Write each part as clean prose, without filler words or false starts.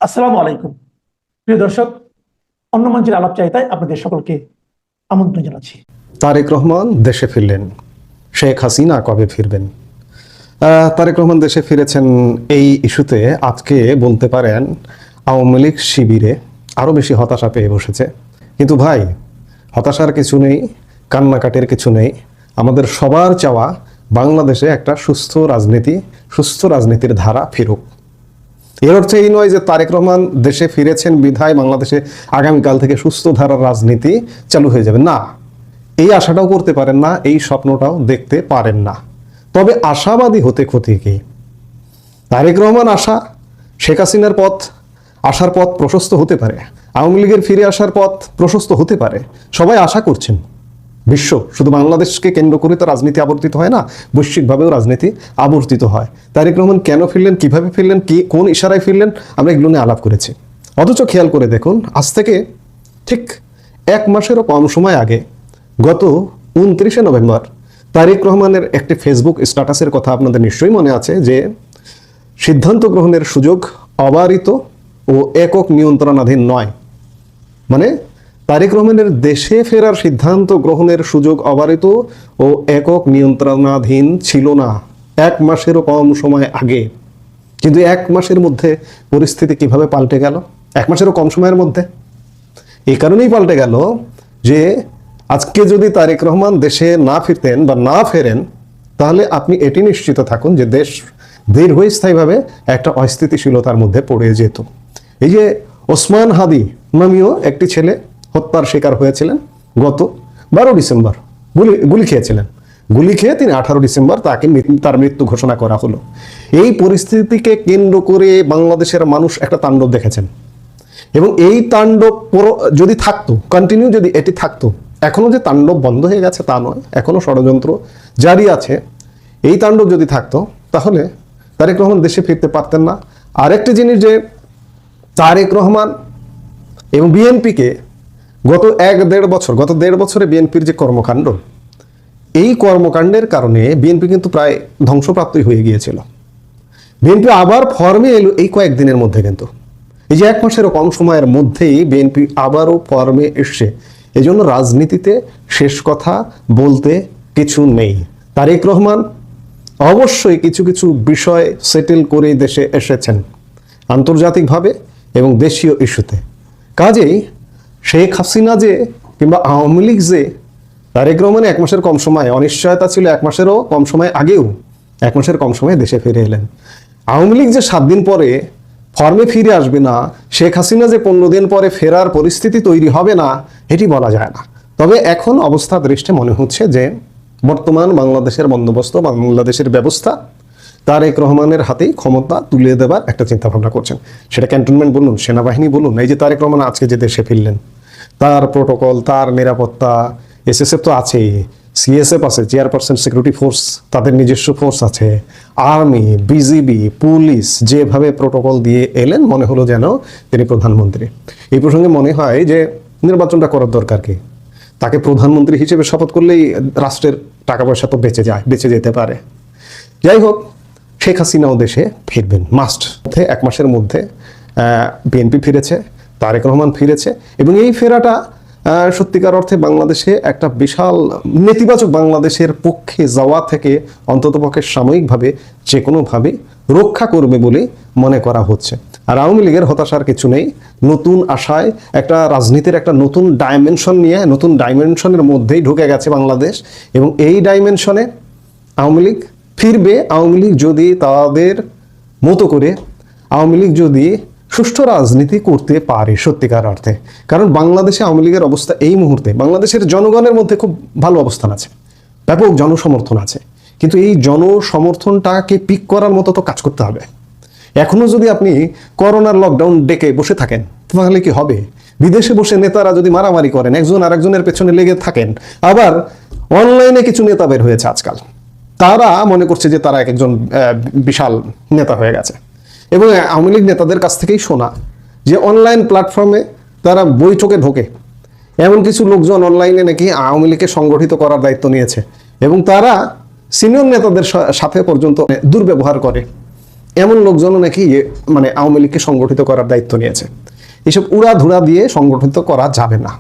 আসসালামু আলাইকুম প্রিয় দর্শক, অন্য মঞ্চের আলাপচারিতায় আপনাদের সকলকে আমন্ত্রণ জানাচ্ছি। তারেক রহমান দেশে ফিরলেন, শেখ হাসিনা কবে ফিরবেন? তারেক রহমান দেশে ফিরেছেন এই ইস্যুতে আজকে বলতে পারেন আওয়ামী লীগ শিবিরে আরও বেশি হতাশা পেয়ে বসেছে। কিন্তু ভাই, হতাশার কিছু নেই, কান্নাকাটির কিছু নেই। আমাদের সবার চাওয়া বাংলাদেশে একটা সুস্থ রাজনীতির ধারা ফিরুক। এর অর্থ এই নয় যে তারেক রহমান দেশে ফিরেছেন বিধায় বাংলাদেশে আগামীকাল থেকে সুস্থ ধারার রাজনীতি চালু হয়ে যাবে, না। এই আশাটাও করতে পারেন না, এই স্বপ্নটাও দেখতে পারেন না। তবে আশাবাদী হতে ক্ষতি কি? তারেক রহমান শেখ হাসিনার আসার পথ প্রশস্ত হতে পারে, আওয়ামী লীগের ফিরে আসার পথ প্রশস্ত হতে পারে। সবাই আশা করছেন। বিশ্ব শুধু বাংলাদেশকে কেন্দ্র করে তো রাজনীতি আবর্তিত হয় না, বৈশ্বিকভাবেও রাজনীতি আবর্তিত হয়। তারেক রহমান কেন ফিরলেন, কিভাবে ফিরলেন, কোন ইশারায় ফিরলেন, আমরা এগুলো নিয়ে আলাপ করেছি। অথচ খেয়াল করে দেখুন, আজ থেকে ঠিক 1 মাসেরও কম সময় আগে, গত 29শে নভেম্বর তারেক রহমানের একটি ফেসবুক স্ট্যাটাসের কথা আপনাদের নিশ্চয়ই মনে আছে যে সিদ্ধান্ত গ্রহণের সুযোগ অবারিত ও একক নিয়ন্ত্রণাধীন নয়। মানে তারেক রহমানের দেশে ফেরার সিদ্ধান্ত গ্রহণের সুযোগ অবারিত ও একক নিয়ন্ত্রণাধীন ছিল না 1 মাসেরও কম সময় আগে। কিন্তু 1 মাসের মধ্যে পরিস্থিতি কিভাবে পাল্টে গেল? 1 মাসেরও কম সময়ের মধ্যে এই কারণেই পাল্টে গেল যে আজকে যদি তারেক রহমান দেশে না ফিরতেন বা না ফেরেন, তাহলে আপনি এটি নিশ্চিত থাকুন যে দেশ দীর্ঘস্থায়ীভাবে একটা অস্থিতিশীলতার মধ্যে পড়ে যেত। এই যে ওসমান হাদি নামীয় একটি ছেলে হত্যার শিকার হয়েছিলেন গত 12 ডিসেম্বর, গুলি খেয়েছিলেন। গুলি খেয়ে তিনি 18 ডিসেম্বর তার মৃত্যু ঘোষণা করা হলো। এই পরিস্থিতিকে কেন্দ্র করে বাংলাদেশের মানুষ একটা তাণ্ডব দেখেছেন, এবং এই তাণ্ডব যদি থাকতো, কন্টিনিউ যদি এটি থাকতো, এখনো যে তাণ্ডব বন্ধ হয়ে গেছে তা নয়, এখনো ষড়যন্ত্র জারি আছে। এই তাণ্ডব যদি থাকতো তাহলে তারেক রহমান দেশে ফিরতে পারতেন না। আরেকটি জিনিস, যে তারেক রহমান এবং বিএনপিকে গত 1-1.5 বছরে বিএনপির যে কর্মকাণ্ড, এই কর্মকাণ্ডের কারণে বিএনপি কিন্তু প্রায় ধ্বংসপ্রাপ্তই হয়ে গিয়েছিল। বিএনপি আবার ফর্মে এলো এই কয়েকদিনের মধ্যে, কিন্তু এই যে 1 মাসেরও কম সময়ের মধ্যেই বিএনপি আবারও ফর্মে এসছে। এই জন্য রাজনীতিতে শেষ কথা বলতে কিছু নেই। তারেক রহমান অবশ্যই কিছু কিছু বিষয় সেটেল করে দেশে এসেছেন আন্তর্জাতিকভাবে এবং দেশীয় ইস্যুতে। কাজেই শেখ হাসিনা যে কিংবা আওয়ামী লীগ যে তারেক রহমান 1 মাসের কম সময়, অনিশ্চয়তা ছিল 1 মাসেরও কম সময় আগেও, 1 মাসের কম সময়ে দেশে ফিরে এলেন। আওয়ামী লীগ যে 7 দিন পরে ফর্মে ফিরে আসবে না, শেখ হাসিনা যে 15 দিন পরে ফেরার পরিস্থিতি তৈরি হবে না, এটি বলা যায় না। তবে এখন অবস্থা দৃষ্টে মনে হচ্ছে যে বর্তমান বাংলাদেশের বন্দোবস্ত, বাংলাদেশের ব্যবস্থা তারেক রহমানের হাতেই ক্ষমতা তুলে দেবার একটা চিন্তা ভাবনা করছেন। সেটা ক্যান্টনমেন্ট বলুন, সেনাবাহিনী বলুন। এই যে তারেক রহমান আজকে যে দেশে ফিরলেন, তার প্রোটোকল, তার নিরাপত্তা, এসএসএফ তো আছেই, সিএসএফ আছে, চেয়ারপারসন সিকিউরিটি ফোর্স, তাদের নিজস্ব ফোর্স আছে, আর্মি, বিজিবি, পুলিশ, যেভাবে প্রোটোকল দিয়ে এলেন মনে হলো যেন তিনি প্রধানমন্ত্রী। এই প্রসঙ্গে মনে হয় যে নির্বাচনটা করার দরকার কি? তাকে প্রধানমন্ত্রী হিসেবে শপথ করলেই রাষ্ট্রের টাকা পয়সা তো বেঁচে যেতে পারে। যাই হোক, শেখ হাসিনাও দেশে ফিরবেন মাস্ট। 1 মাসের মধ্যে বিএনপি ফিরেছে, তারেক রহমান ফিরেছে, এবং এই ফেরাটা সত্যিকার অর্থে বাংলাদেশে একটা বিশাল নেতিবাচক বাংলাদেশের পক্ষে যাওয়া থেকে অন্ততপক্ষে সাময়িকভাবে যে কোনোভাবে রক্ষা করবে বলে মনে করা হচ্ছে। আর আওয়ামী লীগের হতাশার কিছু নেই। নতুন আশায় একটা রাজনীতির একটা নতুন ডাইমেনশন নিয়ে, নতুন ডাইমেনশনের মধ্যেই ঢুকে গেছে বাংলাদেশ, এবং এই ডাইমেনশনে আওয়ামী লীগ ফিরবে। আওয়ামী লীগ যদি তাদের মতো করে, আওয়ামী লীগ যদি সুষ্ঠু রাজনীতি করতে পারে সত্যিকার অর্থে। কারণ বাংলাদেশে আওয়ামী লীগের অবস্থা এই মুহূর্তে, বাংলাদেশের জনগণের মধ্যে খুব ভালো অবস্থান আছে, ব্যাপক জনসমর্থন আছে, কিন্তু এই জনসমর্থনটাকে পিক করার মতো তো কাজ করতে হবে। এখনো যদি আপনি করোনার লকডাউন ডেকে বসে থাকেন তাহলে কি হবে? বিদেশে বসে নেতারা যদি মারামারি করেন, একজন আরেকজনের পেছনে লেগে থাকেন, আবার অনলাইনে কিছু নেতা বের হয়েছে আজকাল, তারা মনে করছে যে তারা একজন বিশাল নেতা হয়ে গেছে। এবং আওয়ামী লীগ নেতাদের কাছ থেকেই শোনা যে অনলাইন প্ল্যাটফর্মে তারা বৈঠকে ঢোকে, এমন কিছু লোকজন অনলাইনে নাকি আওয়ামী লীগকে সংগঠিত করার দায়িত্ব নিয়েছে, এবং তারা সিনিয়র নেতাদের সাথে পর্যন্ত দুর্ব্যবহার করে। এমন লোকজনও নাকি মানে আওয়ামী লীগকে সংগঠিত করার দায়িত্ব নিয়েছে। এসব উড়াধুরা দিয়ে সংগঠিত করা যাবে না।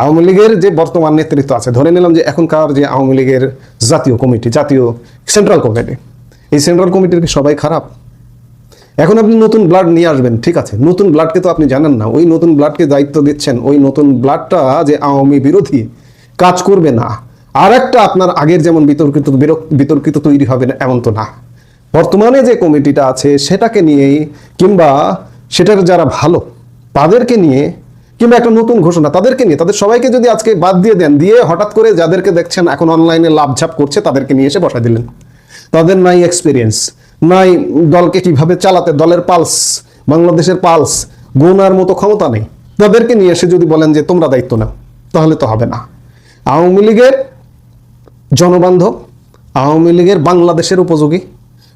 আওয়ামী লীগের যে বর্তমান নেতৃত্ব আছে, ধরে নিলাম যে এখনকার যে আওয়ামী লীগের জাতীয় কমিটি, জাতীয় সেন্ট্রাল কমিটি, এই সেন্ট্রাল কমিটির কি সবাই খারাপ? এখন আপনি নতুন ব্লাড নিয়ে আসবেন, ঠিক আছে, নতুন ব্লাডকে তো আপনি জানেন না, ওই নতুন ব্লাডকে দায়িত্ব দিচ্ছেন, ওই নতুন ব্লাডটা যে আওয়ামী বিরোধী কাজ করবে না, আর একটা আপনার আগের যেমন বিতর্কিত তৈরি হবে না এমন তো না। বর্তমানে যে কমিটিটা আছে সেটাকে নিয়েই, কিংবা সেটার যারা ভালো তাদেরকে নিয়ে, কিংবা একটা নতুন ঘোষণা তাদেরকে নিয়ে, তাদের সবাইকে যদি আজকে বাদ দিয়ে দেন, দিয়ে হঠাৎ করে যাদেরকে দেখছেন এখন অনলাইনে লাভঝাপ করছে তাদেরকে নিয়ে এসে বসাই দিলেন। তাদের নাই এক্সপিরিয়েন্স, নাই দলকে কিভাবে চালাতে, দলের পালস, বাংলাদেশের পালস গোনার মতো ক্ষমতা নেই, তাদেরকে নিয়ে এসে যদি বলেন যে তোমরা দায়িত্ব নাও, তাহলে তো হবে না। আওয়ামী লীগের জনবান্ধব, আওয়ামী লীগের বাংলাদেশের উপযোগী,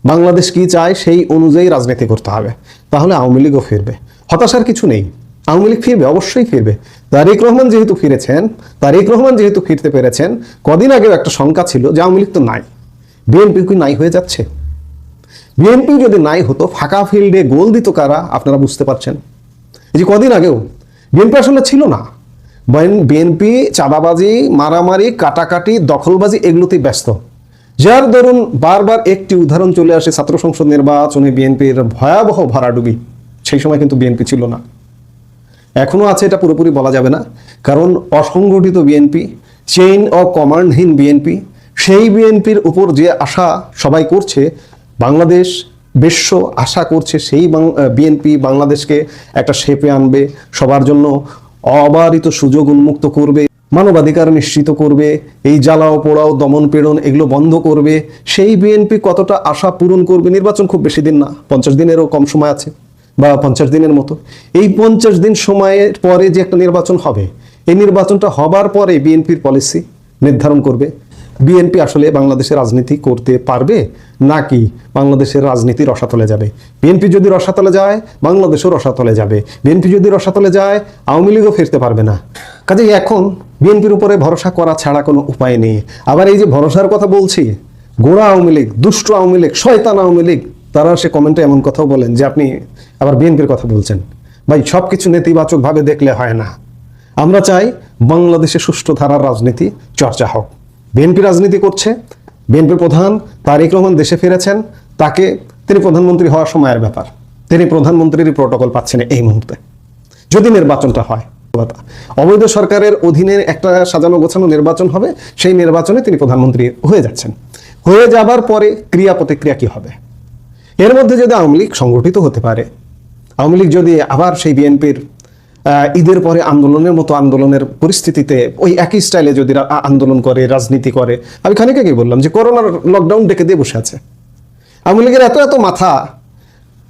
বাংলাদেশ কি চায় সেই অনুযায়ী রাজনীতি করতে হবে, তাহলে আওয়ামী লীগও ফিরবে। হতাশার কিছু নেই, আওয়ামী লীগ ফিরবে, অবশ্যই ফিরবে। তারেক রহমান যেহেতু ফিরেছেন, তারেক রহমান যেহেতু ফিরতে পেরেছেন, কদিন আগেও একটা শঙ্কা ছিল যে আওয়ামী লীগ তো নাই, বিএনপি কি নাই হয়ে যাচ্ছে? বিএনপি যদি নাই হতো, ফাঁকা ফিল্ডে গোল দিত কারা আপনারা বুঝতে পারছেন? এই যে কদিন আগেও বিএনপি আসলে ছিল না, বিএনপি চাঁদাবাজি, মারামারি, কাটাকাটি, দখলবাজি এগুলোতেই ব্যস্ত। যার দরুন বারবার একটি উদাহরণ চলে আসে, ছাত্র সংসদ নির্বাচনে বিএনপির ভয়াবহ ভরাডুবি। সেই সময় কিন্তু বিএনপি ছিল না, এখনো আছে, এটা পুরোপুরি বলা যাবে না, কারণ অসংগঠিত বিএনপি, চেইন অফ কমান্ডহীন বিএনপি, সেই বিএনপির উপর যে আশা সবাই করছে, বাংলাদেশ বিশ্ব আশা করছে, সেই বিএনপি বাংলাদেশকে একটা শেপে আনবে, সবার জন্য অবারিত সুযোগ উন্মুক্ত করবে, মানবাধিকার নিশ্চিত করবে, এই জ্বালাও পোড়াও দমন পীড়ন এগুলো বন্ধ করবে। সেই বিএনপি কতটা আশা পূরণ করবে? নির্বাচন খুব বেশি দিন না, 50 দিনেরও কম সময় আছে, বা 50 দিনের মতো। এই 50 দিন সময়ের পরে যে একটা নির্বাচন হবে, এই নির্বাচনটা হবার পরে বিএনপির পলিসি নির্ধারণ করবে বিএনপি আসলে বাংলাদেশের রাজনীতি করতে পারবে নাকি বাংলাদেশের রাজনীতি রসাতলে যাবে। বিএনপি যদি রসাতলে যায়, বাংলাদেশও রসাতলে যাবে। বিএনপি যদি রসাতলে যায়, আওয়ামী লীগও ফিরতে পারবে না। কাজেই এখন বিএনপির উপরে ভরসা করা ছাড়া কোনো উপায় নেই। আবার এই যে ভরসার কথা বলছি, গোড়া আওয়ামী লীগ, দুষ্ট আওয়ামী লীগ, শয়তান আওয়ামী লীগ, তারা সে কমেন্টে এমন কথাও বলেন যে আপনি আবার বিএনপির কথা বলছেন। ভাই, সবকিছু নেতিবাচকভাবে দেখলে হয় না। আমরা চাই বাংলাদেশে সুষ্ঠু ধারার রাজনীতি চর্চা হোক। বিএনপি রাজনীতি করছে, বিএনপির প্রধান তারেক রহমান দেশে ফিরেছেন, তিনি প্রধানমন্ত্রী হওয়ার সময়ের ব্যাপার, তিনি প্রধানমন্ত্রীর প্রটোকল পাচ্ছেন এই মুহূর্তে। যদি নির্বাচনটা হয়, অবৈধ সরকারের অধীনে একটা সাজানো গোছানো নির্বাচন হবে, সেই নির্বাচনে তিনি প্রধানমন্ত্রী হয়ে যাচ্ছেন। হয়ে যাবার পরে ক্রিয়া প্রতিক্রিয়া কি হবে? এর মধ্যে যদি আওয়ামী লীগ সংগঠিত হতে পারে, আওয়ামী লীগ যদি আবার সেই বিএনপির ঈদের পরে আন্দোলনের মতো আন্দোলনের পরিস্থিতিতে ওই একই স্টাইলে যদি আন্দোলন করে, রাজনীতি করে, আমি খানিক আগেই বললাম যে করোনার লকডাউন ডেকে দিয়ে বসে আছে আওয়ামী লীগের, এত এত মাথা,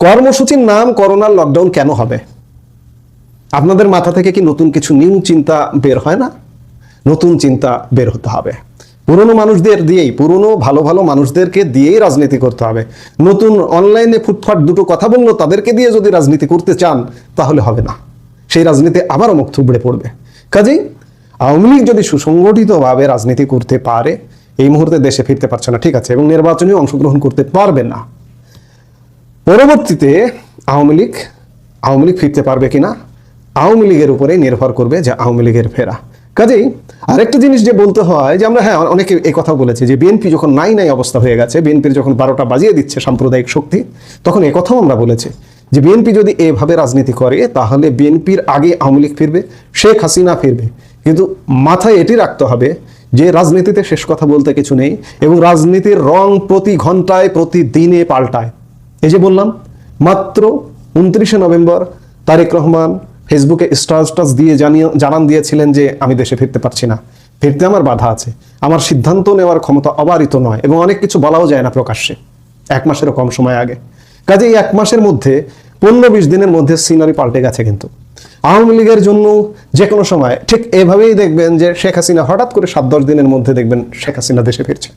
কর্মসূচির নাম করোনার লকডাউন কেন হবে? আপনাদের মাথা থেকে কি নতুন কিছু নিউ চিন্তা বের হয় না? নতুন চিন্তা বের হতে হবে। পুরনো মানুষদের দিয়েই, পুরনো ভালো ভালো মানুষদেরকে দিয়েই রাজনীতি করতে হবে। নতুন অনলাইনে ফুটফাট দুটো কথা বললো তাদেরকে দিয়ে যদি রাজনীতি করতে চান, তাহলে হবে না। সেই রাজনীতি আবারও মুখ থুবড়ে পড়বে। কাজেই আওয়ামী লীগ যদি সুসংগঠিতভাবে রাজনীতি করতে পারে, এই মুহূর্তে দেশে ফিরতে পারছে না, ঠিক আছে, এবং নির্বাচনে অংশগ্রহণ করতে পারবে না। পরবর্তীতে আওয়ামী লীগ ফিরতে পারবে কিনা, আওয়ামী লীগের উপরে নির্ভর করবে যে আওয়ামী লীগের ফেরা। কাজেই আরেকটা জিনিস যে বলতে হয় যে আমরা, অনেকে এই কথা বলেছে যে বিএনপি যখন নাই অবস্থা হয়ে গেছে, বিএনপির যখন 12টা বাজিয়ে দিচ্ছে সাম্প্রদায়িক শক্তি, তখন এই কথাও আমরা বলেছি যে বিএনপি যদি এভাবে রাজনীতি করে, তাহলে বিএনপির আগে আওয়ামী লীগ ফিরবে, শেখ হাসিনা ফিরবে। কিন্তু মাথায় এটি রাখতে হবে যে রাজনীতিতে শেষ কথা বলতে কিছু নেই, এবং রাজনীতির রং প্রতি ঘন্টায় প্রতিদিনে পাল্টায়। এই যে বললাম, মাত্র 29শে নভেম্বর তারেক রহমান ফেসবুকে স্ট্যাটাস দিয়ে জানান দিয়েছিলেন যে আমি দেশে ফিরতে পারছি না, ফিরতে আমার বাধা আছে, আমার সিদ্ধান্ত নেওয়ার ক্ষমতা অবারিত নয়, এবং অনেক কিছু বলাও যায় না প্রকাশ্যে 1 মাসেরও কম সময় আগে। কাজে এই 1 মাসের মধ্যে 15-20 দিনের মধ্যে সিনারি পাল্টে গেছে। কিন্তু আওয়ামী লীগের জন্য যে কোনো সময় ঠিক এভাবেই দেখবেন যে শেখ হাসিনা হঠাৎ করে 7-10 দিনের মধ্যে দেখবেন শেখ হাসিনা দেশে ফিরছে,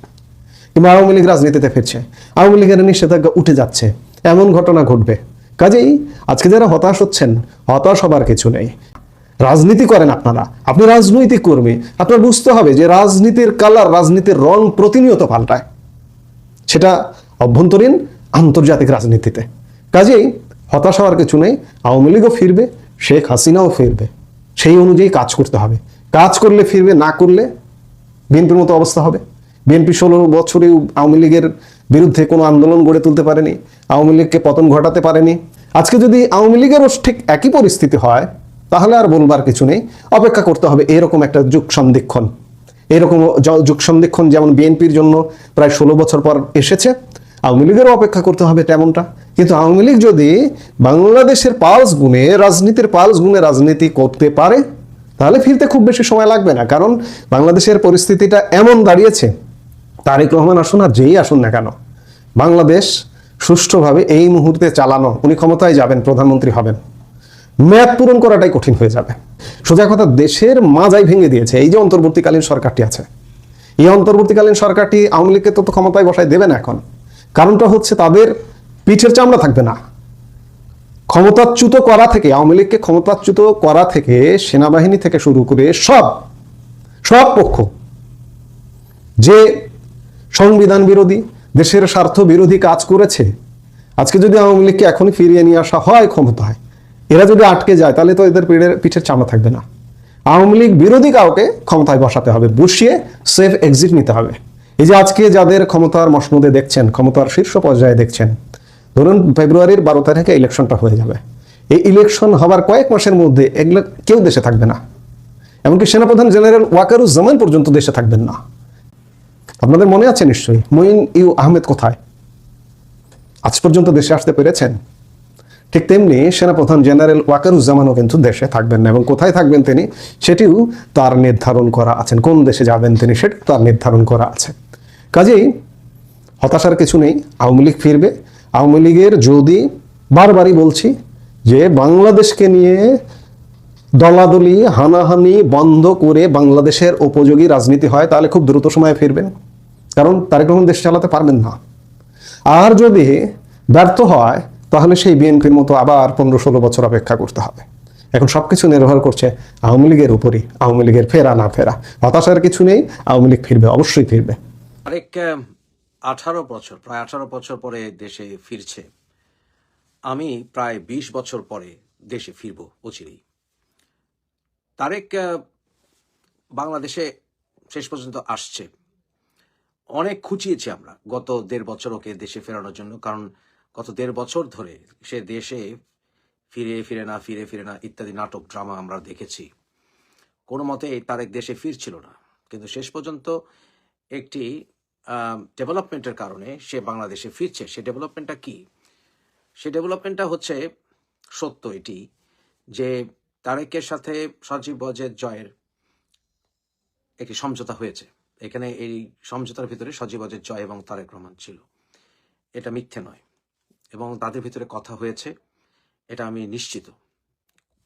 কিংবা আওয়ামী লীগ রাজনীতিতে ফিরছে, আওয়ামী লীগের নিষেধাজ্ঞা উঠে যাচ্ছে, এমন ঘটনা ঘটবে। কাজেই আজকে যারা হতাশ হচ্ছেন, হতাশ হবার কিছু নেই। রাজনীতি করেন আপনারা, আপনি রাজনৈতিক কর্মী, আপনার বুঝতে হবে যে রাজনীতির কালার, রাজনীতির রং প্রতিনিয়ত পাল্টায়। সেটা অভ্যন্তরীণ আন্তর্জাতিক রাজনীতিতে। কাজেই হতাশ হওয়ার কিছু নেই, আওয়ামী লীগও ফিরবে, শেখ হাসিনাও ফিরবে। সেই অনুযায়ী কাজ করতে হবে, কাজ করলে ফিরবে, না করলে বিএনপির মতো অবস্থা হবে। বিএনপি 16 বছরেও আওয়ামী লীগের বিরুদ্ধে কোনো আন্দোলন গড়ে তুলতে পারেনি, আওয়ামী লীগকে পতন ঘটাতে পারেনি। আজকে যদি আওয়ামী লীগেরও ঠিক একই পরিস্থিতি হয়, তাহলে আর বলবার কিছু নেই, অপেক্ষা করতে হবে এরকম একটা যুগ সন্ধিক্ষণ। এরকম যুগ সন্ধিক্ষণ যেমন বিএনপির জন্য প্রায় 16 বছর পর এসেছে, আওয়ামী লীগেরও অপেক্ষা করতে হবে তেমনটা। কিন্তু আওয়ামী লীগ যদি বাংলাদেশের পালস গুনে, রাজনীতির পালস গুনে রাজনীতি করতে পারে, তাহলে ফিরতে খুব বেশি সময় লাগবে না। কারণ বাংলাদেশের পরিস্থিতিটা এমন দাঁড়িয়েছে, তারেক রহমান আসুন আর যেই আসুন না কেন, বাংলাদেশ সুষ্ঠুভাবে এই মুহূর্তে চালানো, উনি ক্ষমতায় যাবেন, প্রধানমন্ত্রী হবেন, মেয়াদ পূরণ করাটাই কঠিন হয়ে যাবে। সোজা কথা, দেশের মাজাই ভেঙে দিয়েছে এই যে অন্তর্বর্তীকালীন সরকারটি আছে। এই অন্তর্বর্তীকালীন সরকারটি আওয়ামী লীগকে তো ক্ষমতায় বসায় দেবে না এখন। কারণটা হচ্ছে তাদের পিঠের চামড়া থাকবে না। ক্ষমতাচ্যুত করা থেকে, আওয়ামী লীগকে ক্ষমতাচ্যুত করা থেকে সেনাবাহিনী থেকে শুরু করে সব পক্ষ যে সংবিধান বিরোধী, দেশের স্বার্থ বিরোধী কাজ করেছে, আজকে যদি আওয়ামী লীগকে এখনই ফিরিয়ে নিয়ে আসা হয় ক্ষমতায়, এরা যদি আটকে যায়, তাহলে তো এদের পিঠের চামড়া থাকবে না। আওয়ামী লীগ বিরোধী কাউকে ক্ষমতায় বসাতে হবে, বসিয়ে সেফ এক্সিট নিতে হবে। এই যে আজকে যাদের ক্ষমতার মসনদে দেখছেন, ক্ষমতার শীর্ষ পর্যায়ে দেখছেন, ধরুন ফেব্রুয়ারির 12 তারিখে ইলেকশনটা হয়ে যাবে। এই ইলেকশন হবার কয়েক মাসের মধ্যে এগুলো কেউ দেশে থাকবে না, এমনকি সেনাপ্রধান জেনারেল ওয়াকারুজ্জামান পর্যন্ত দেশে থাকবেন না। আপনাদের মনে আছে নিশ্চয়ই, মঈন ইউ আহমেদ কোথায়? আজ পর্যন্ত দেশে আসতে পেরেছেন? ঠিক তেমনি সেনাপ্রধান জেনারেল ওয়াকারুজ্জামানও কিন্তু দেশে থাকবেন না, এবং কোথায় থাকবেন তিনি সেটিও তার নির্ধারণ করা আছেন। কোন দেশে যাবেন তিনি সেটা তার নির্ধারণ করা আছে। কাজেই হতাশার কিছু নেই, আওয়ামী লীগ ফিরবে। আওয়ামী লীগের যদি, বারবারই বলছি, যে বাংলাদেশকে নিয়ে দলাদলি হানাহানি বন্ধ করে বাংলাদেশের উপযোগী রাজনীতি হয়, তাহলে খুব দ্রুত সময়ে ফিরবেন। কারণ তারেক রহমান দেশ চালাতে পারবেন না। আর যদি ব্যর্থ হয়, তাহলে সেই বিএনপির মতো আবার 15-16 বছর অপেক্ষা করতে হবে। এখন সবকিছু নির্ভর করছে আওয়ামী লীগের উপরই, আওয়ামী লীগের ফেরা না ফেরা। হতাশার কিছু নেই, আওয়ামী লীগ ফিরবে, অবশ্যই ফিরবে। আরেক 18 বছর, প্রায় 18 বছর পরে দেশে ফিরছে। আমি প্রায় 20 বছর পরে দেশে ফিরব অচিরেই। তারেক বাংলাদেশে শেষ পর্যন্ত আসছে। অনেক খুঁচিয়েছি আমরা গত 1.5 বছর ওকে দেশে ফেরানোর জন্য, কারণ গত 1.5 বছর ধরে সে দেশে ফিরে না ইত্যাদি নাটক ড্রামা আমরা দেখেছি। কোনো মতে তারেক দেশে ফিরছিল না, কিন্তু শেষ পর্যন্ত একটি ডেভেলপমেন্টের কারণে সে বাংলাদেশে ফিরছে। সে ডেভেলপমেন্টটা কি? সে ডেভেলপমেন্টটা হচ্ছে সত্য এটি যে তারেকের সাথে সজীব ওয়াজেদ জয়ের একটি সমঝোতা হয়েছে। এখানে এই সমঝোতার ভিতরে সজীব ওয়াজেদ জয় এবং তারেক রহমান ছিল, এটা মিথ্যে নয়। এবং তাদের ভিতরে কথা হয়েছে, এটা আমি নিশ্চিত।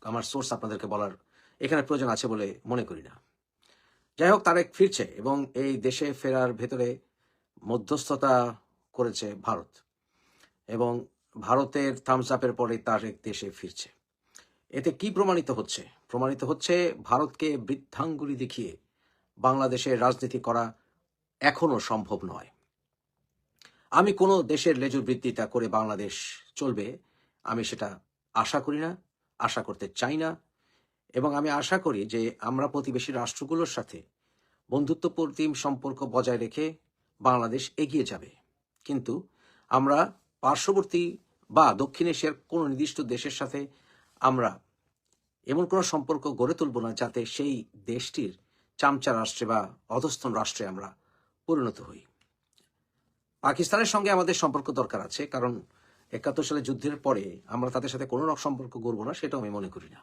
আমার সোর্স আপনাদেরকে বলার এখানে প্রয়োজন আছে বলে মনে করি না। যাই হোক, তারেক ফিরছে এবং এই দেশে ফেরার ভেতরে মধ্যস্থতা করেছে ভারত, এবং ভারতের থামস আপের পরে তারেক দেশে ফিরছে। এতে কি প্রমাণিত হচ্ছে? প্রমাণিত হচ্ছে ভারতকে বৃদ্ধাঙ্গুলি দেখিয়ে বাংলাদেশের রাজনীতি করা এখনো সম্ভব নয়। আমি কোনো দেশের লেজুর বৃত্তিটা করে বাংলাদেশ চলবে, আমি সেটা আশা করি না, আশা করতে চাই না। এবং আমি আশা করি যে আমরা প্রতিবেশী রাষ্ট্রগুলোর সাথে বন্ধুত্বপূর্ণ সম্পর্ক বজায় রেখে বাংলাদেশ এগিয়ে যাবে। কিন্তু আমরা পার্শ্ববর্তী বা দক্ষিণ এশিয়ার কোনো নির্দিষ্ট দেশের সাথে আমরা এমন কোনো সম্পর্ক গড়ে তুলব না যাতে সেই দেশটির চামচা রাষ্ট্রে বা অধস্তন রাষ্ট্রে আমরা পরিণত হই। পাকিস্তানের সঙ্গে আমাদের সম্পর্ক দরকার আছে, কারণ 71 সালে যুদ্ধের পরে আমরা তাদের সাথে কোনো রকম সম্পর্ক গড়ব না, সেটাও আমি মনে করি না।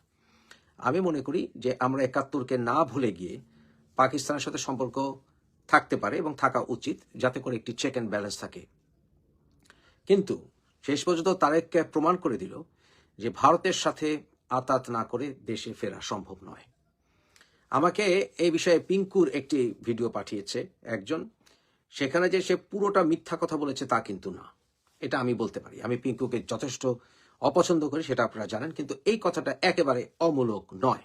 আমি মনে করি যে আমরা 71কে না ভুলে গিয়ে পাকিস্তানের সাথে সম্পর্ক থাকতে পারে এবং থাকা উচিত, যাতে করে একটি চেক অ্যান্ড ব্যালেন্স থাকে। কিন্তু শেষ পর্যন্ত তারেক প্রমাণ করে দিল যে ভারতের সাথে আতাত না করে দেশে ফেরা সম্ভব নয়। আমাকে এই বিষয়ে পিঙ্কুর একটি ভিডিও পাঠিয়েছে একজন, সেখানে যে সে পুরোটা মিথ্যা কথা বলেছে তা কিন্তু না, এটা আমি বলতে পারি। আমি পিঙ্কুকে যথেষ্ট অপছন্দ করি, সেটা আপনারা জানেন, কিন্তু এই কথাটা একেবারে অমূলক নয়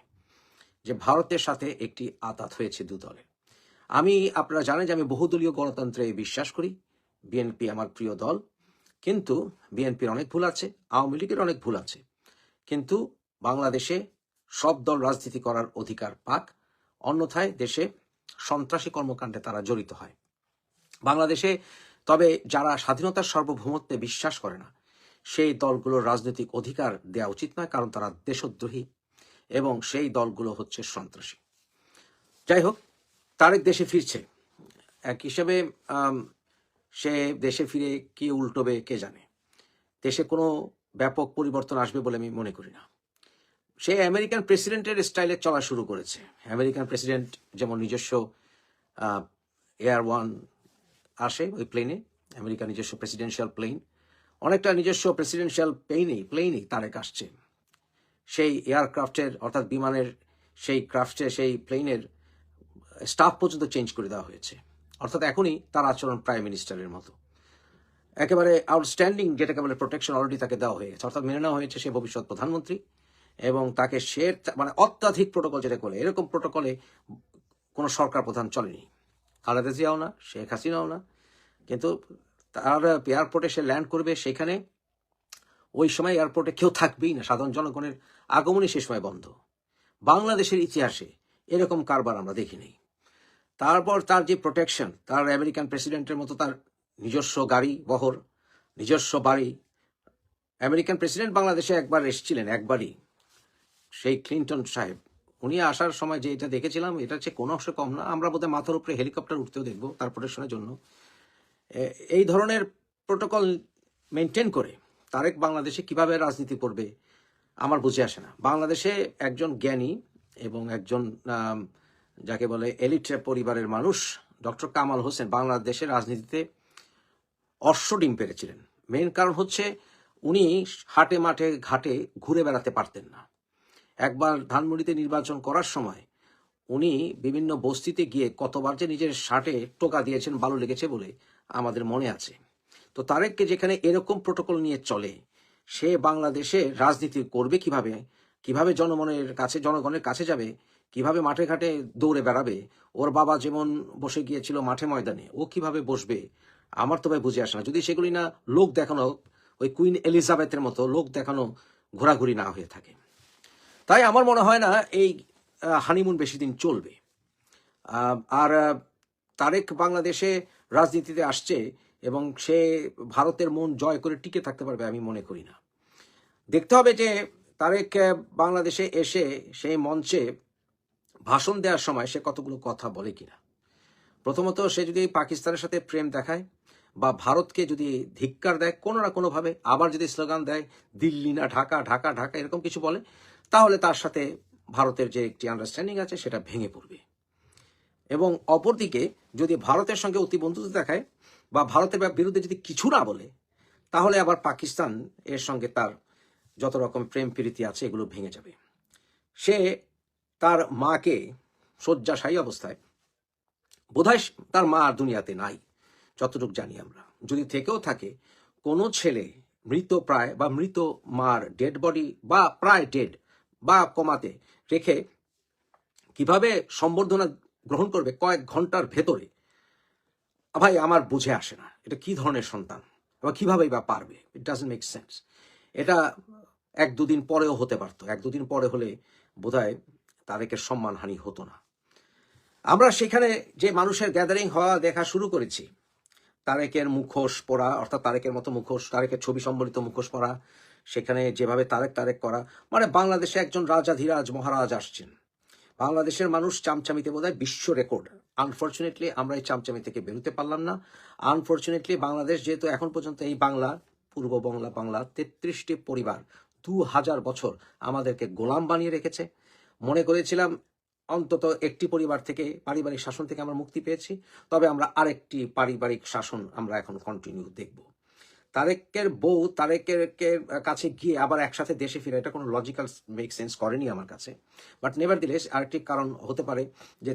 যে ভারতের সাথে একটি আতাত হয়েছে দু দলে। আপনারা জানেন যে আমি বহুদলীয় গণতন্ত্রে বিশ্বাস করি। বিএনপি আমার প্রিয় দল, কিন্তু বিএনপির অনেক ভুল আছে, আওয়ামী লীগের অনেক ভুল আছে, কিন্তু বাংলাদেশে সব দল রাজনীতি করার অধিকার পাক, অন্যথায় দেশে সন্ত্রাসী কর্মকাণ্ডে তারা জড়িত হয়। বাংলাদেশে তবে যারা স্বাধীনতার সার্বভৌমত্বে বিশ্বাস করে না, সেই দলগুলোর রাজনৈতিক অধিকার দেওয়া উচিত নয়, কারণ তারা দেশদ্রোহী এবং সেই দলগুলো হচ্ছে সন্ত্রাসী। যাই হোক, তারেক দেশে ফিরছে। এক হিসেবে সে দেশে ফিরে কি উল্টোবে কে জানে। দেশে কোনো ব্যাপক পরিবর্তন আসবে বলে আমি মনে করি না। সে আমেরিকান প্রেসিডেন্টের স্টাইলে চলা শুরু করেছে। আমেরিকান প্রেসিডেন্ট যেমন নিজস্ব এয়ার ওয়ান আসে ওই প্লেনে, আমেরিকার নিজস্ব প্রেসিডেন্সিয়াল প্লেন, অনেকটা নিজস্ব প্রেসিডেন্সিয়াল প্লেনেই তারেক আসছে। সেই এয়ারক্রাফটের অর্থাৎ বিমানের সেই ক্রাফটে সেই প্লেনের স্টাফ পর্যন্ত চেঞ্জ করে দেওয়া হয়েছে। অর্থাৎ এখনই তার আচরণ প্রাইম মিনিস্টারের মতো, একেবারে আউটস্ট্যান্ডিং, যেটাকে বলে প্রোটেকশন অলরেডি তাকে দেওয়া হয়ে গেছে। অর্থাৎ মেনে নেওয়া হয়েছে সে ভবিষ্যৎ প্রধানমন্ত্রী এবং তাকে সে মানে অত্যাধিক প্রোটোকল যেটা বলে, এরকম প্রোটোকলে কোনো সরকার প্রধান চলেনি। খালেদা জিয়াও না, শেখ হাসিনাও না। কিন্তু তার এয়ারপোর্টে সে ল্যান্ড করবে, সেখানে ওই সময় এয়ারপোর্টে কেউ থাকবেই না, সাধারণ জনগণের আগমনই সে সময় বন্ধ। বাংলাদেশের ইতিহাসে এরকম কারবার আমরা দেখিনি। তারপর তার যে প্রোটেকশন, তার আমেরিকান প্রেসিডেন্টের মতো তার নিজস্ব গাড়ি বহর, নিজস্ব বাড়ি। আমেরিকান প্রেসিডেন্ট বাংলাদেশে একবার এসেছিলেন, একবারই, সেই ক্লিন্টন সাহেব। উনি আসার সময় যে এটা দেখেছিলাম, এটা হচ্ছে কোনো অংশে কম না। আমরা বোধহয় মাথার উপরে হেলিকপ্টার উঠতেও দেখবো তার প্রোটেকশনের জন্য। এই ধরনের প্রোটোকল মেনটেন করে তারেক বাংলাদেশে কিভাবে রাজনীতি করবে আমার বুঝে আসে না। বাংলাদেশে একজন জ্ঞানী এবং একজন যাকে বলে এলিট পরিবারের মানুষ ডক্টর কামাল হোসেন বাংলাদেশের রাজনীতিতে অশ্বডিম পেরেছিলেন। মেন কারণ হচ্ছে উনি হাটে মাঠে ঘাটে ঘুরে বেড়াতে পারতেন না। একবার ধানমন্ডিতে নির্বাচন করার সময় উনি বিভিন্ন বস্তিতে গিয়ে কতবার যে নিজের শার্টে টোকা দিয়েছেন বালু লেগেছে বলে আমাদের মনে আছে। তো তারেককে যেখানে এরকম প্রোটোকল নিয়ে চলে, সে বাংলাদেশে রাজনীতি করবে কিভাবে, কিভাবে জনগণের কাছে যাবে, কিভাবে মাঠে ঘাটে দৌড়ে বেড়াবে। ওর বাবা যেমন বসে গিয়েছিল মাঠে ময়দানে, ও কিভাবে বসবে আমার তো ভাই বুঝে আসে না। যদি সেগুলি না লোক দেখানো, ওই কুইন এলিজাবেথের মতো লোক দেখানো ঘোরাঘুরি না হয়ে থাকে। তাই আমার মনে হয় না এই হানিমুন বেশি দিন চলবে। আর তারেক বাংলাদেশে রাজনীতিতে আসছে এবং সে ভারতের মন জয় করে টিকে থাকতে পারবে আমি মনে করি না। দেখতে হবে যে তারেক বাংলাদেশে এসে সেই মঞ্চে ভাষণ দেওয়ার সময় সে কতগুলো কথা বলে কিনা। প্রথমত, সে যদি পাকিস্তানের সাথে প্রেম দেখায় বা ভারতকে যদি ধিক্কার দেয় কোনো না কোনোভাবে, আবার যদি স্লোগান দেয় দিল্লি না ঢাকা, ঢাকা ঢাকা এরকম কিছু বলে, তাহলে তার সাথে ভারতের যে একটি আন্ডারস্ট্যান্ডিং আছে সেটা ভেঙে পড়বে। এবং অপরদিকে যদি ভারতের সঙ্গে অতি বন্ধুত্ব দেখায় বা ভারতের বিরুদ্ধে যদি কিছু না বলে, তাহলে আবার পাকিস্তান এর সঙ্গে তার যত রকম প্রেম প্রীতি আছে এগুলো ভেঙে যাবে। সে তার মাকে শয্যাশায়ী অবস্থায়, বোধহয় তার মা আর দুনিয়াতে নাই যতটুকু জানি আমরা, যদি থেকেও থাকে কোনো ছেলে মৃত প্রায় বা মৃত মার ডেড বডি বা প্রায় ডেড বা কমাতে রেখে কিভাবে সম্বর্ধনা গ্রহণ করবে কয়েক ঘন্টার ভেতরে, ভাই আমার বুঝে আসে না এটা কি ধরনের সন্তান বা কিভাবেই বা পারবে। It doesn't make sense. এটা এক দুদিন পরেও হতে পারতো, এক দুদিন পরে হলে বোধহয় তারেকের সম্মানহানি হতো না। আমরা সেখানে যে মানুষের গ্যাদারিং হওয়া দেখা শুরু করেছি, তারেকের মুখোশ পরা, অর্থাৎ তারেকের মতো মুখোশ, তারেকের ছবি সম্বলিত মুখোশ পরা, সেখানে যেভাবে তারেক তারেক করা, মানে বাংলাদেশে একজন রাজাধিরাজ মহারাজ আসছেন। বাংলাদেশের মানুষ চামচামিতে বোধহয় বিশ্ব রেকর্ড। আনফর্চুনেটলি আমরা এই চামচামি থেকে বেরোতে পারলাম না। আনফর্চুনেটলি বাংলাদেশ যেহেতু এখন পর্যন্ত এই বাংলা, পূর্ব বাংলা 33টি পরিবার 2000 বছর আমাদেরকে গোলাম বানিয়ে রেখেছে। মনে করেছিলাম অন্তত একটি পরিবার থেকে, পারিবারিক শাসন থেকে আমরা মুক্তি পেয়েছি, তবে আমরা আরেকটি পারিবারিক শাসন আমরা এখন কন্টিনিউ দেখব। তারেকের বউ তারেকের কাছে গিয়ে আবার একসাথে দেশে ফিরে, এটা কোনো লজিক্যাল মেক সেন্স করেনি আমার কাছে। বাট নেভার দিলেস আরেকটি কারণ হতে পারে যে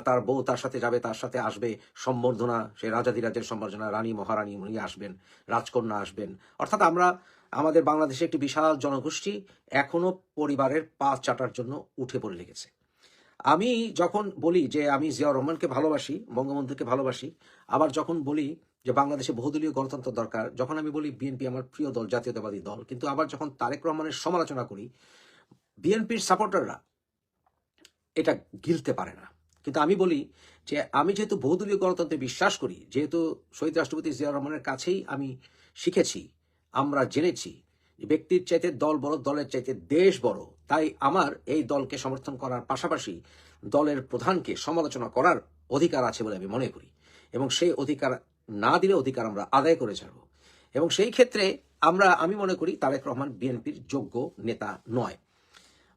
তার বউ তার সাথে যাবে, তার সাথে আসবে সম্বর্ধনা, সে রাজাধিরাজের সম্বর্ধনা, রানী মহারানী উনি আসবেন, রাজকন্যা আসবেন। অর্থাৎ আমাদের বাংলাদেশে একটি বিশাল জনগোষ্ঠী এখনো পরিবারের পা চাটার জন্য উঠে পড়ে লেগেছে। আমি যখন বলি যে আমি জিয়াউর রহমানকে ভালোবাসি, বঙ্গবন্ধুকে ভালোবাসি, আবার যখন বলি যে বাংলাদেশে বহুদলীয় গণতন্ত্র দরকার, যখন আমি বলি বিএনপি আমার প্রিয় দল, জাতীয়তাবাদী দল, কিন্তু আবার যখন তারেক রহমানের সমালোচনা করি, বিএনপির সাপোর্টাররা এটা গিলতে পারে না। কিন্তু আমি বলি যে আমি যেহেতু বহুদলীয় গণতন্ত্রে বিশ্বাস করি, যেহেতু শহীদ রাষ্ট্রপতি জিয়া রহমানের কাছেই আমি শিখেছি, আমরা জেনেছি যে ব্যক্তির চাইতে দল বড়, দলের চাইতে দেশ বড়, তাই আমার এই দলকে সমর্থন করার পাশাপাশি দলের প্রধানকে সমালোচনা করার অধিকার আছে বলে আমি মনে করি, এবং সেই অধিকার না দিলে অধিকার আমরা আদায় করে ছাড়ব। এবং সেই ক্ষেত্রে আমি মনে করি তারেক রহমান বিএনপির যোগ্য নেতা নয়।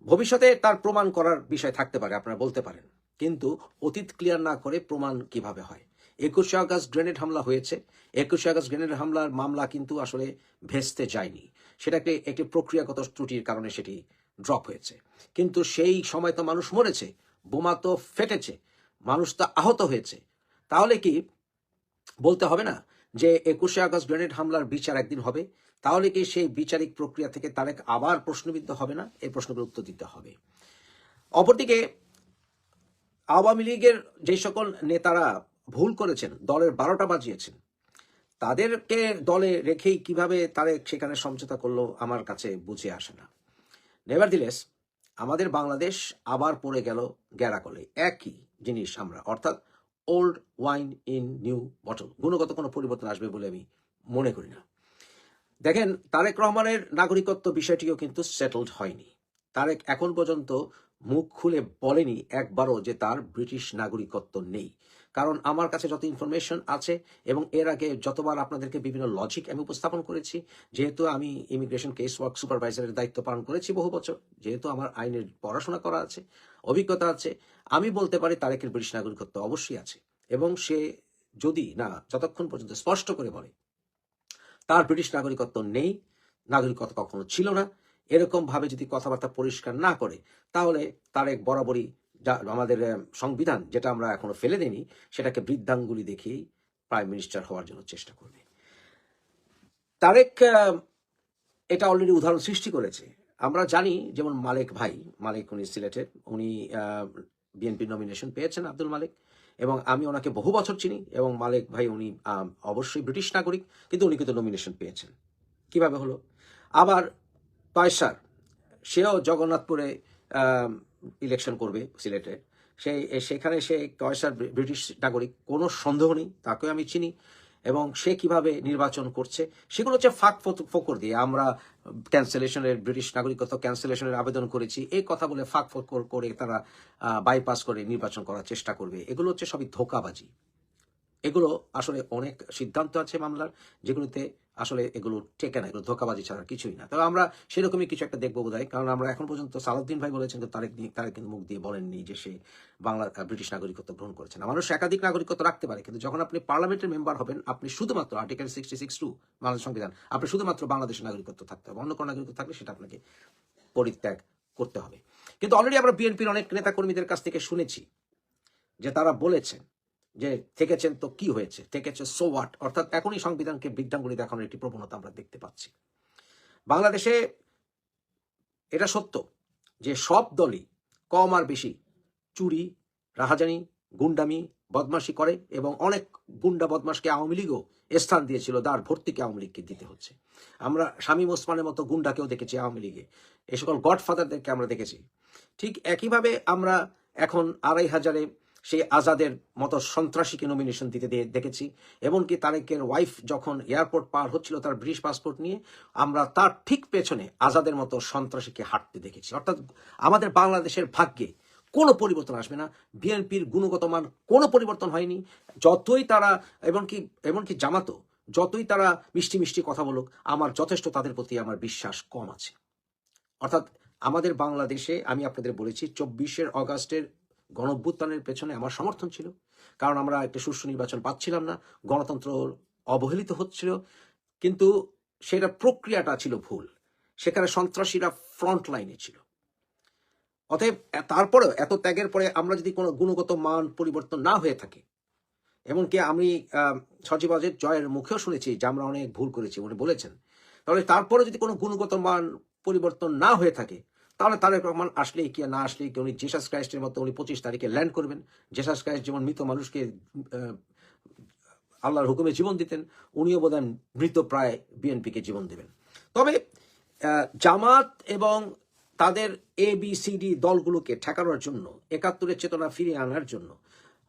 ভবিষ্যতে তার প্রমাণ করার বিষয় থাকতে পারে, আপনারা বলতে পারেন, কিন্তু অতীত ক্লিয়ার না করে প্রমাণ কিভাবে হয়? 21শে আগস্ট গ্রেনেড হামলা হয়েছে, 21শে আগস্ট গ্রেনেড হামলার মামলা কিন্তু আসলে ভেস্তে যায়নি, সেটাকে একটি প্রক্রিয়াগত ত্রুটির কারণে সেটি ড্রপ হয়েছে। কিন্তু সেই সময় তো মানুষ মরেছে, বোমা তো ফেটেছে, মানুষ তো আহত হয়েছে। তাহলে কি বলতে হবে না যে 21শে আগস্ট গ্রেনেড হামলার বিচার একদিন হবে? তাহলে কি সেই বিচারিক প্রক্রিয়া থেকে তারেক আবার প্রশ্নবিদ্ধ হবে না? এই প্রশ্নগুলোর উত্তর দিতে হবে। অপরদিকে আওয়ামী লীগের যে সকল নেতারা ভুল করেছেন, দলের 12টা বাজিয়েছেন, তাদেরকে দলে রেখেই কিভাবে তারেক সেখানে সমঝোতা করলো আমার কাছে বুঝে আসে না। নেভারদিলেস, আমাদের বাংলাদেশ আবার পড়ে গেল গ্যারাকলে, একই জিনিস আমরা, অর্থাৎ old wine in new bottle. গুণগত কোনো পরিবর্তন আসবে বলে আমি মনে করি না। দেখেন, তারেক রহমানের নাগরিকত্ব বিষয়টিও কিন্তু সেটেলড হয়নি। তারেক এখন পর্যন্ত মুখ খুলে বলেনি একবারও যে তার ব্রিটিশ নাগরিকত্ব নেই। কারণ আমার কাছে যত ইনফরমেশন আছে, এবং এর আগে যতবার আপনাদেরকে বিভিন্ন লজিক আমি উপস্থাপন করেছি, যেহেতু আমি ইমিগ্রেশন কেস ওয়ার্ক সুপারভাইজারের দায়িত্ব পালন করেছি বহু বছর, যেহেতু আমার আইনের পড়াশোনা করা আছে, অভিজ্ঞতা আছে, আমি বলতে পারি তারেকের ব্রিটিশ নাগরিকত্ব অবশ্যই আছে। এবং সে যদি না যতক্ষণ পর্যন্ত স্পষ্ট করে বলে তার ব্রিটিশ নাগরিকত্ব নেই, নাগরিকত্ব কখনো ছিল না, এরকম ভাবে যদি কথাবার্তা পরিষ্কার না করে, তাহলে তারেক বরাবরই আমাদের সংবিধান, যেটা আমরা এখনো ফেলে দেইনি, সেটাকে বৃদ্ধাঙ্গুলি দেখিয়েই প্রাইম মিনিস্টার হওয়ার জন্য চেষ্টা করবে। তারেক এটা অলরেডি উদাহরণ সৃষ্টি করেছে। আমরা জানি, যেমন মালিক উনি সিলেটের, উনি বিএনপি নমিনেশন পেয়েছেন, আব্দুল মালিক, এবং আমি ওনাকে বহু বছর চিনি, এবং মালিক ভাই উনি অবশ্যই ব্রিটিশ নাগরিক, কিন্তু উনি কিন্তু নমিনেশন পেয়েছেন। কিভাবে হলো? আবার কয়সার, সেও জগন্নাথপুরে ইলেকশন করবে সিলেটে, সেখানে সে কয়সার ব্রিটিশ নাগরিক, কোনো সন্দেহ নেই, তাকেও আমি চিনি। এবং সে কিভাবে নির্বাচন করছে, সেগুলো হচ্ছে ফাঁক ফোকর দিয়ে আমরা ক্যান্সেলেশনের, ব্রিটিশ নাগরিকত্ব ক্যান্সেলেশনের আবেদন করেছি, এই কথা বলে ফাঁক ফোকর করে তারা বাইপাস করে নির্বাচন করার চেষ্টা করবে। এগুলো হচ্ছে সবই ধোঁকাবাজি। এগুলো আসলে অনেক সিদ্ধান্ত আছে মামলার, যেগুলোতে আসলে এগুলো টেকে না, এগুলো ধোঁকাবাজি ছাড়া কিছুই না। তবে আমরা সেরকমই কিছু একটা দেখবো বোধহয়, কারণ আমরা এখন পর্যন্ত সালাউদ্দিন ভাই বলেছেন, তো তারেক কিন্তু মুখ দিয়ে বলেননি যে সে ব্রিটিশ নাগরিকত্ব গ্রহণ করেছেন। মানুষ একাধিক নাগরিকত্ব রাখতে পারে, কিন্তু যখন আপনি পার্লামেন্টের মেম্বার হবেন, আপনি শুধুমাত্র আর্টিকেল 66(2) বাংলাদেশ সংবিধান, আপনি শুধুমাত্র বাংলাদেশের নাগরিকত্ব থাকতে হবে, অন্য কোনো নাগরিকত্ব থাকলে সেটা আপনাকে পরিত্যাগ করতে হবে। কিন্তু অলরেডি আমরা বিএনপির অনেক নেতাকর্মীদের কাছ থেকে শুনেছি যে তারা বলেছেন যে থেকেছেন তো কি হয়েছে, থেকেছে সো হোয়াট, অর্থাৎ এখনই সংবিধানকে বৃদ্ধাঙ্গুলি দেখানোর একটি প্রবণতা আমরা দেখতে পাচ্ছি বাংলাদেশে। এটা সত্য যে সব দলই কম আর বেশি চুরি, রাহাজানি, গুন্ডামি, বদমাশি করে, এবং অনেক গুন্ডা বদমাশকে আওয়ামী লীগও স্থান দিয়েছিল, দ্বার ভর্তিকে আওয়ামী লীগকে দিতে হচ্ছে। আমরা শামীম ওসমানের মতো গুন্ডাকেও দেখেছি আওয়ামী লীগে, এ সকল গডফাদারদেরকে আমরা দেখেছি। ঠিক একইভাবে আমরা এখন 2500-এ সেই আজাদের মতো সন্ত্রাসীকে নমিনেশন দিতে দেখেছি। এমনকি তারেকের ওয়াইফ যখন এয়ারপোর্ট পার হচ্ছিল তার ব্রিটিশ পাসপোর্ট নিয়ে, আমরা তার ঠিক পেছনে আজাদের মতো সন্ত্রাসীকে হাঁটতে দেখেছি। অর্থাৎ আমাদের বাংলাদেশের ভাগ্যে কোনো পরিবর্তন আসবে না, বিএনপির গুণগত মান কোনো পরিবর্তন হয়নি। যতই তারা এমনকি জামাতও যতই তারা মিষ্টি মিষ্টি কথা বলুক, আমার যথেষ্ট তাদের প্রতি আমার বিশ্বাস কম আছে। অর্থাৎ আমাদের বাংলাদেশে, আমি আপনাদের বলেছি, 24শে আগস্টের গণঅভ্যুত্থানের পেছনে আমার সমর্থন ছিল, কারণ আমরা একটা সুষ্ঠু নির্বাচন পাচ্ছিলাম না, গণতন্ত্র অবহেলিত হচ্ছিল, কিন্তু সেটা প্রক্রিয়াটা ছিল ভুল, সেখানে সন্ত্রাসীরা ফ্রন্ট লাইনে ছিল। অতএব তারপরেও এত ত্যাগের পরে আমরা যদি কোনো গুণগত মান পরিবর্তন না হয়ে থাকে, এমনকি আমি সজীব ওয়াজেদ জয়ের মুখেও শুনেছি যে আমরা অনেক ভুল করেছি, উনি বলেছেন, তাহলে তারপরে যদি কোনো গুণগত মান পরিবর্তন না হয়ে থাকে, তাহলে তারেক রহমান আসলেই কি না আসলেই কি, উনি জেসাস ক্রাইস্টের মতো উনি 25 তারিখে ল্যান্ড করবেন। জেসাস ক্রাইস্ট যেমন মৃত মানুষকে আল্লাহর হুকুমে জীবন দিতেন, উনিও বোধহয় মৃত প্রায় বিএনপিকে জীবন দেবেন। তবে জামাত এবং তাদের ABCD দলগুলোকে ঠেকানোর জন্য, ৭১-এর চেতনা ফিরিয়ে আনার জন্য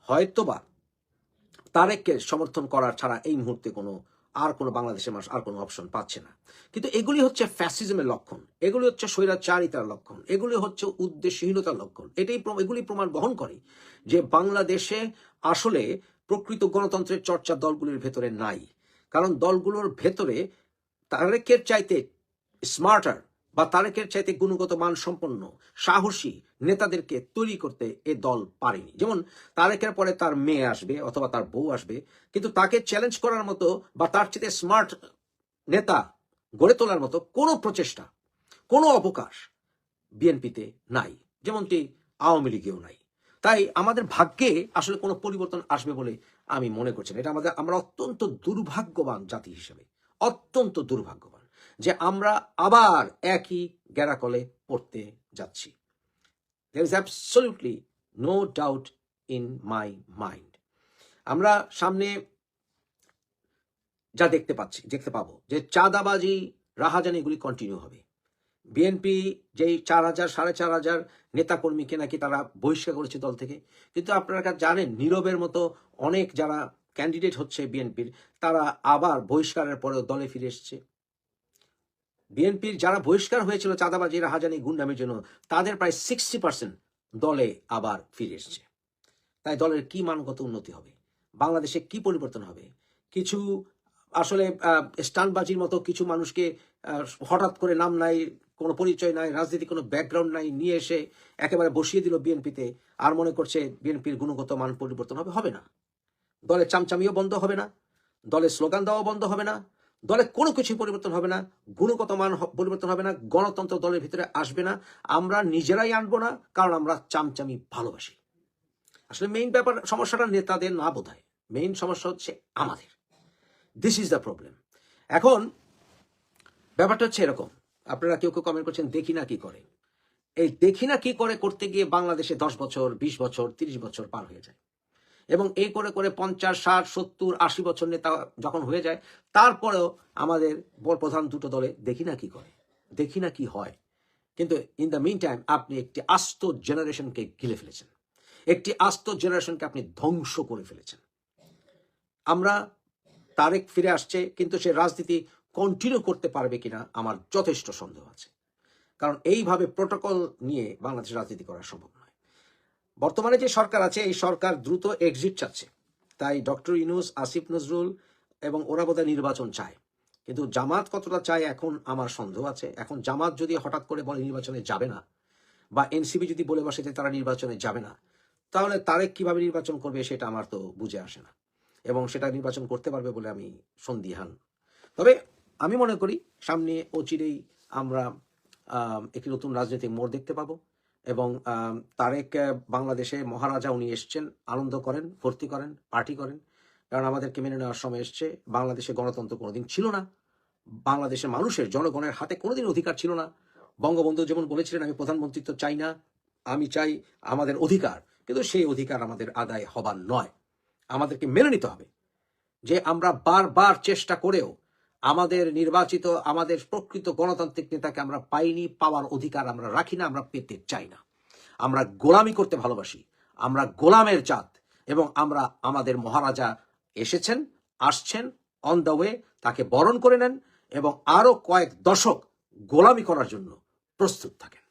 হয়তোবা তারেককে সমর্থন করার ছাড়া এই মুহূর্তে কোনো বাংলাদেশের মানুষ আর কোনো অপশন পাচ্ছে না। কিন্তু এগুলি হচ্ছে ফ্যাসিজমের লক্ষণ, এগুলি হচ্ছে স্বৈরাচারিতার লক্ষণ, এগুলি হচ্ছে উদ্দেশ্যহীনতার লক্ষণ। এগুলি প্রমাণ বহন করে যে বাংলাদেশে আসলে প্রকৃত গণতন্ত্রের চর্চা দলগুলির ভেতরে নাই। কারণ দলগুলোর ভেতরে তারেকের চাইতে স্মার্টার বা তারেকের চাইতে গুণগত মানসম্পন্ন সাহসী নেতাদেরকে তৈরি করতে এ দল পারেনি। যেমন তারেকের পরে তার মেয়ে আসবে অথবা তার বউ আসবে, কিন্তু তাকে চ্যালেঞ্জ করার মতো বা তার চাইতে স্মার্ট নেতা গড়ে তোলার মতো কোনো প্রচেষ্টা, কোনো অবকাশ বিএনপিতে নাই, যেমনটি আওয়ামী লীগেও নাই। তাই আমাদের ভাগ্যে আসলে কোনো পরিবর্তন আসবে বলে আমি মনে করছি না। এটা আমরা অত্যন্ত দুর্ভাগ্যবান জাতি হিসেবে, অত্যন্ত দুর্ভাগ্যবান যে আমরা আবার একই গ্যারাকলে পড়তে যাচ্ছি। There is absolutely no doubt in my mind. আমরা সামনে যা দেখতে পাবো যে চাঁদাবাজি, রাহাজানি এগুলি কন্টিনিউ হবে। বিএনপি যেই 4,000 4,500 নেতাকর্মীকে নাকি তারা বহিষ্কার করেছে দল থেকে, কিন্তু আপনারা জানেন নীরবের মতো অনেক যারা ক্যান্ডিডেট হচ্ছে বিএনপির, তারা আবার বহিষ্কারের পরেও দলে ফিরে এসছে। বিএনপির যারা বহিষ্কার হয়েছিল চাঁদাবাজি, রাহাজানি, গুন্ডামির জন্য, তাদের প্রায় 60% দলে আবার ফিরে এসছে। তাই দলের কি মানগত উন্নতি হবে, বাংলাদেশে কি পরিবর্তন হবে? কিছু আসলে স্টানবাজির মতো কিছু মানুষকে হঠাৎ করে নাম নাই, কোনো পরিচয় নাই, রাজনীতি কোনো ব্যাকগ্রাউন্ড নাই, নিয়ে এসে একেবারে বসিয়ে দিল বিএনপিতে, আর মনে করছে বিএনপির গুণগত মান পরিবর্তন হবে না। দলে চামচামিও বন্ধ হবে না, দলে স্লোগান দেওয়া বন্ধ হবে না, দলে কোনো কিছু পরিবর্তন হবে না, গুণগত মান পরিবর্তন হবে না, গণতন্ত্র দলের ভিতরে আসবে না। আমরা নিজেরাই আনবো না, কারণ আমরা চামচামি ভালোবাসি। আসলে মেইন সমস্যাটা নেতাদের না বোধহয়, মেইন সমস্যা হচ্ছে আমাদের। This is the problem. এখন ব্যাপারটা হচ্ছে এরকম, আপনারা কেউ কমেন্ট করছেন দেখি না কি করে। এই দেখি না কি করে করতে গিয়ে বাংলাদেশে 10 বছর, 20 বছর, 30 বছর পার হয়ে যায়, এবং এই করে 50, 60, 70, 80 বছর নেতা যখন হয়ে যায়, তারপরেও আমাদের প্রধান দুটো দলে দেখি না কি করে, দেখি না কি হয়। কিন্তু ইন দ্য মিন টাইম আপনি একটি আস্ত জেনারেশনকে গিলে ফেলেছেন, একটি আস্ত জেনারেশনকে আপনি ধ্বংস করে ফেলেছেন। আমরা তারেক ফিরে আসছে, কিন্তু সে রাজনীতি কন্টিনিউ করতে পারবে কিনা আমার যথেষ্ট সন্দেহ আছে। কারণ এইভাবে প্রোটোকল নিয়ে বাংলাদেশের রাজনীতি করা সম্ভব নয়। বর্তমানে যে সরকার আছে, এই সরকার দ্রুত এক্সিট চাচ্ছে, তাই ডক্টর ইউনূস, আসিফ নজরুল এবং ওরা বোধহয় নির্বাচন চায়। কিন্তু জামাত কতটা চায় এখন আমার সন্দেহ আছে। এখন জামাত যদি হঠাৎ করে বলে নির্বাচনে যাবে না, বা এনসিপি যদি বলে বসে যে তারা নির্বাচনে যাবে না, তাহলে তারেক কিভাবে নির্বাচন করবে সেটা আমার তো বুঝে আসে না, এবং সেটা নির্বাচন করতে পারবে বলে আমি সন্দিহান। তবে আমি মনে করি সামনে অচিরেই আমরা একটি নতুন রাজনৈতিক মোড় দেখতে পাবো, এবং তারেক বাংলাদেশে মহারাজা, উনি এসছেন, আনন্দ করেন, ফুর্তি করেন, পার্টি করেন, কারণ আমাদেরকে মেনে নেওয়ার সময় এসছে। বাংলাদেশে গণতন্ত্র কোনোদিন ছিল না, বাংলাদেশের মানুষের, জনগণের হাতে কোনোদিন অধিকার ছিল না। বঙ্গবন্ধু যেমন বলেছিলেন, আমি প্রধানমন্ত্রিত্ব চাই না, আমি চাই আমাদের অধিকার, কিন্তু সেই অধিকার আমাদের আদায় হবার নয়। আমাদেরকে মেনে নিতে হবে যে আমরা বারবার চেষ্টা করেও আমাদের নির্বাচিত, আমাদের প্রকৃত গণতান্ত্রিক নেতাকে আমরা পাইনি, পাওয়ার অধিকার আমরা রাখি না, আমরা পেতে চাই না। আমরা গোলামি করতে ভালোবাসি, আমরা গোলামের জাত, এবং আমরা আমাদের মহারাজা এসেছেন, আসছেন, অন দ্য ওয়ে, তাকে বরণ করে নেন, এবং আরো কয়েক দশক গোলামি করার জন্য প্রস্তুত থাকেন।